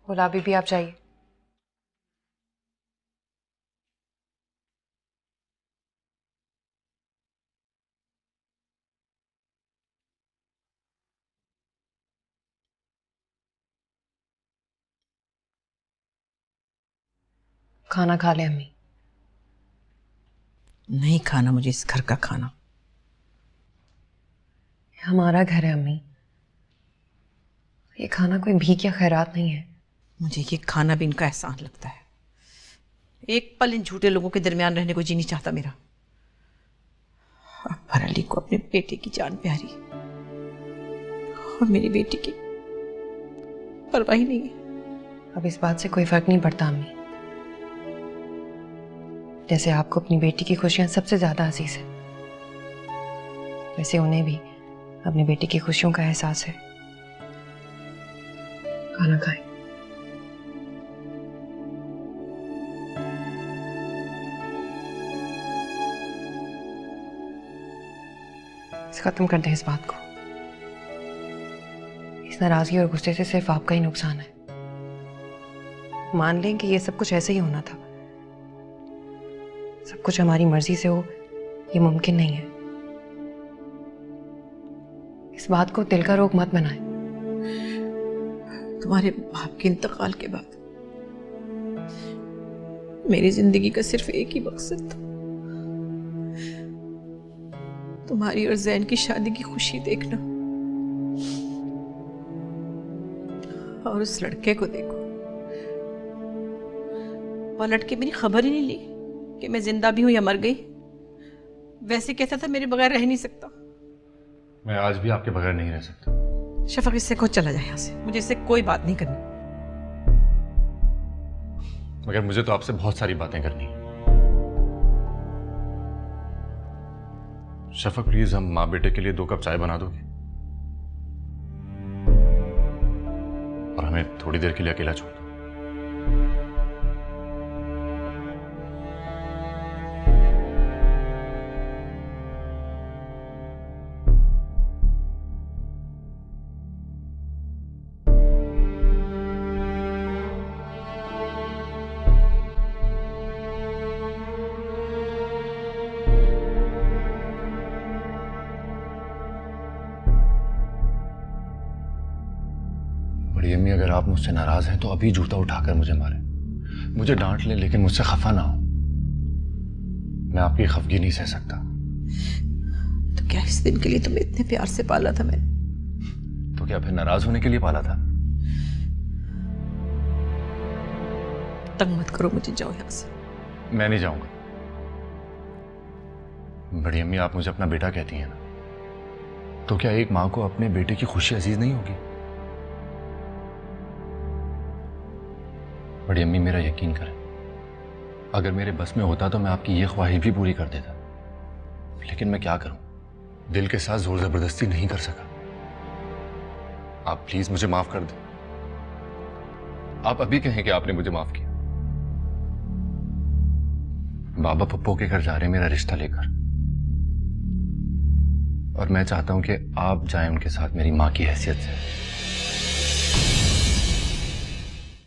गुलाबी भी आप चाहिए? खाना खा ले अम्मी। नहीं खाना मुझे इस घर का खाना। हमारा घर है अम्मी, ये खाना कोई भीख या खैरात नहीं है। मुझे ये खाना भी इनका एहसान लगता है। एक पल इन झूठे लोगों के दरमियान रहने को जी नहीं चाहता मेरा। अकबर अली को अपने बेटे की जान प्यारी और मेरी बेटी की परवाह ही नहीं है। अब इस बात से कोई फर्क नहीं पड़ता अम्मी। जैसे आपको अपनी बेटी की खुशियां सबसे ज्यादा अजीज है, वैसे उन्हें भी अपनी बेटी की खुशियों का एहसास है। खाना खाएं। खत्म कर दें इस बात को। इस नाराजगी और गुस्से से सिर्फ आपका ही नुकसान है। मान लें कि ये सब कुछ ऐसे ही होना था, सब कुछ हमारी मर्जी से हो ये मुमकिन नहीं है। इस बात को दिल का रोग मत बनाएं। तुम्हारे बाप के इंतकाल के बाद मेरी जिंदगी का सिर्फ एक ही मकसद था, तुम्हारी और जैन की शादी की खुशी देखना। और उस लड़के को देखो, पलट के मेरी खबर ही नहीं ली कि मैं जिंदा भी हूं या मर गई। वैसे कहता था मेरे बगैर रह नहीं सकता। मैं आज भी आपके बगैर नहीं रह सकता। शफक इससे को चला जाए यहाँ से, मुझे इससे कोई बात नहीं करनी। मगर मुझे तो आपसे बहुत सारी बातें करनी है। शफक प्लीज, हम माँ बेटे के लिए 2 कप चाय बना दोगे? और हमें थोड़ी देर के लिए अकेला छोड़ दो। बड़ी अम्मी, अगर आप मुझसे नाराज हैं तो अभी जूता उठाकर मुझे मारें, मुझे डांट लें, लेकिन मुझसे खफा ना हो। मैं आपकी खफगी नहीं सह सकता। तो क्या इस दिन के लिए तुम्हें इतने प्यार से पाला था मैंने? तो क्या फिर नाराज होने के लिए पाला था? तंग मत करो मुझे, जाओ यहां से। मैं नहीं जाऊंगा। बड़ी अम्मी, आप मुझे अपना बेटा कहती हैं ना, तो क्या एक मां को अपने बेटे की खुशी अजीज नहीं होगी? बड़ी अम्मी, मेरा यकीन करें, अगर मेरे बस में होता तो मैं आपकी ये ख्वाहिश भी पूरी कर देता, लेकिन मैं क्या करूं, दिल के साथ जोर जबरदस्ती नहीं कर सका। आप प्लीज मुझे माफ कर दें। आप अभी कहें कि आपने मुझे माफ किया। बाबा पप्पो के घर जा रहे हैं मेरा रिश्ता लेकर, और मैं चाहता हूं कि आप जाएं उनके साथ मेरी मां की हैसियत से।